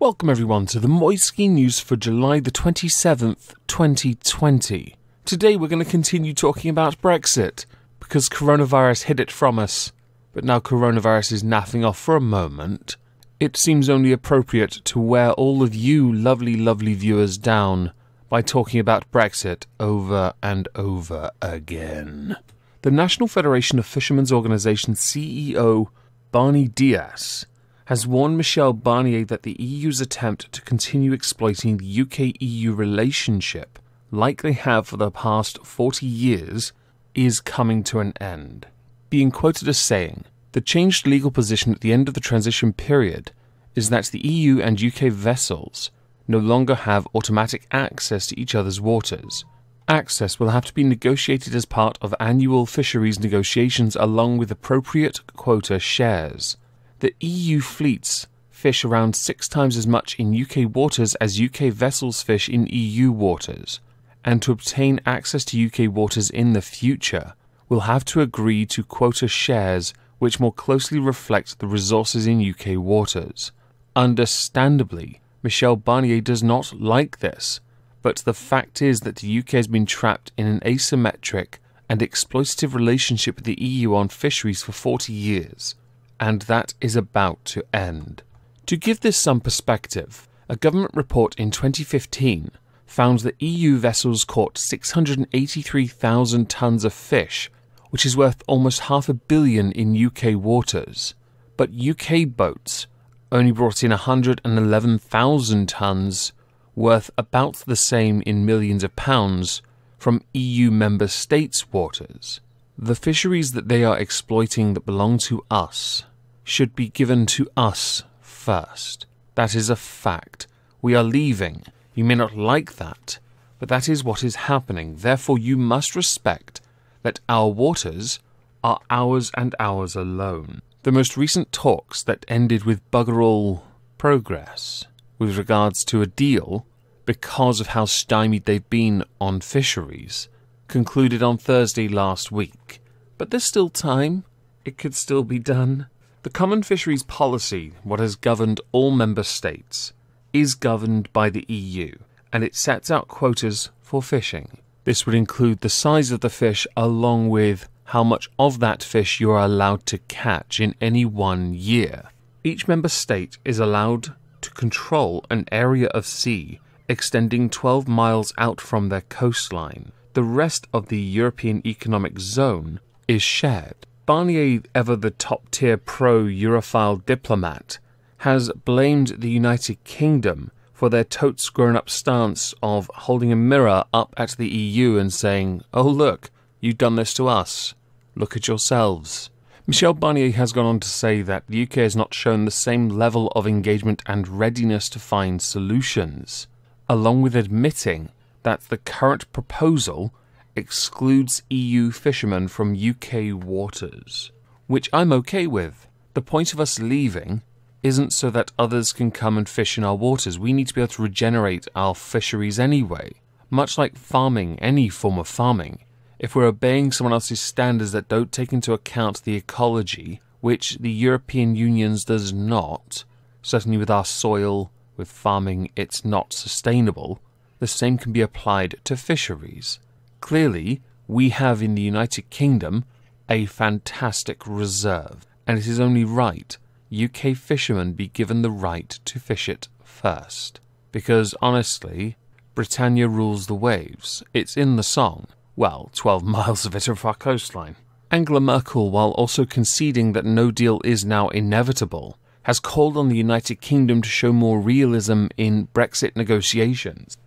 Welcome everyone to the Moisky News for July the 27th, 2020. Today we're going to continue talking about Brexit, because coronavirus hid it from us, but now coronavirus is naffing off for a moment. It seems only appropriate to wear all of you lovely viewers down by talking about Brexit over and over again. The National Federation of Fishermen's Organisation CEO Barney Diaz has warned Michel Barnier that the EU's attempt to continue exploiting the UK-EU relationship, like they have for the past 40 years, is coming to an end. Being quoted as saying, "The changed legal position at the end of the transition period is that the EU and UK vessels no longer have automatic access to each other's waters. Access will have to be negotiated as part of annual fisheries negotiations along with appropriate quota shares. The EU fleets fish around 6 times as much in UK waters as UK vessels fish in EU waters, and to obtain access to UK waters in the future, we'll have to agree to quota shares which more closely reflect the resources in UK waters." Understandably, Michel Barnier does not like this, but the fact is that the UK has been trapped in an asymmetric and exploitative relationship with the EU on fisheries for 40 years. And that is about to end. To give this some perspective, a government report in 2015 found that EU vessels caught 683,000 tonnes of fish, which is worth almost $500 million in UK waters. But UK boats only brought in 111,000 tonnes, worth about the same in millions of pounds, from EU member states' waters. The fisheries that they are exploiting that belong to us should be given to us first. That is a fact. We are leaving. You may not like that, but that is what is happening. Therefore, you must respect that our waters are ours and ours alone. The most recent talks that ended with bugger all progress with regards to a deal, because of how stymied they've been on fisheries, concluded on Thursday last week. But there's still time. It could still be done. The Common Fisheries Policy, what has governed all member states, is governed by the EU, and it sets out quotas for fishing. This would include the size of the fish along with how much of that fish you are allowed to catch in any one year. Each member state is allowed to control an area of sea extending 12 miles out from their coastline. The rest of the European Economic Zone is shared. Barnier, ever the top-tier pro-Europhile diplomat, has blamed the United Kingdom for their totes grown-up stance of holding a mirror up at the EU and saying, "Oh look, you've done this to us. Look at yourselves." Michel Barnier has gone on to say that the UK has not shown the same level of engagement and readiness to find solutions, along with admitting that the current proposal excludes EU fishermen from UK waters, which I'm okay with. The point of us leaving isn't so that others can come and fish in our waters. We need to be able to regenerate our fisheries anyway. Much like farming, any form of farming, if we're obeying someone else's standards that don't take into account the ecology, which the European Union does not, certainly with our soil, with farming, it's not sustainable, the same can be applied to fisheries. Clearly, we have in the United Kingdom a fantastic reserve, and it is only right UK fishermen be given the right to fish it first. Because, honestly, Britannia rules the waves. It's in the song. Well, 12 miles of it off our coastline. Angela Merkel, while also conceding that no deal is now inevitable, has called on the United Kingdom to show more realism in Brexit negotiations.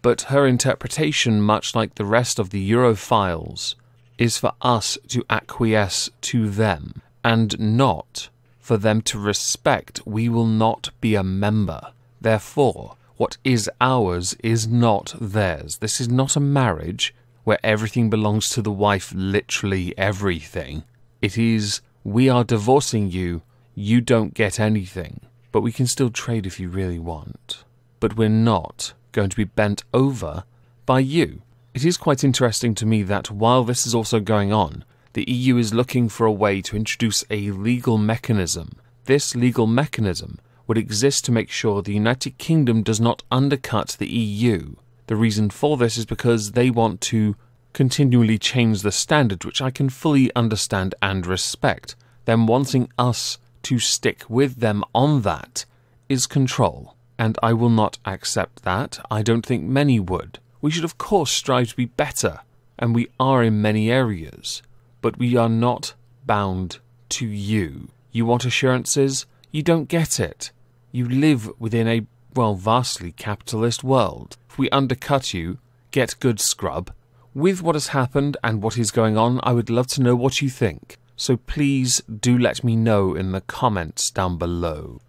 But her interpretation, much like the rest of the Europhiles, is for us to acquiesce to them, and not for them to respect we will not be a member. Therefore, what is ours is not theirs. This is not a marriage where everything belongs to the wife, literally everything. It is, we are divorcing you, you don't get anything, but we can still trade if you really want. But we're not going to be bent over by you. It is quite interesting to me that while this is also going on, the EU is looking for a way to introduce a legal mechanism. This legal mechanism would exist to make sure the United Kingdom does not undercut the EU. The reason for this is because they want to continually change the standard, which I can fully understand and respect. Them wanting us to stick with them on that is control, and I will not accept that. I don't think many would. We should of course strive to be better, and we are in many areas, but we are not bound to you. You want assurances? You don't get it. You live within a, vastly capitalist world. If we undercut you, get good, scrub. With what has happened and what is going on, I would love to know what you think. So please do let me know in the comments down below.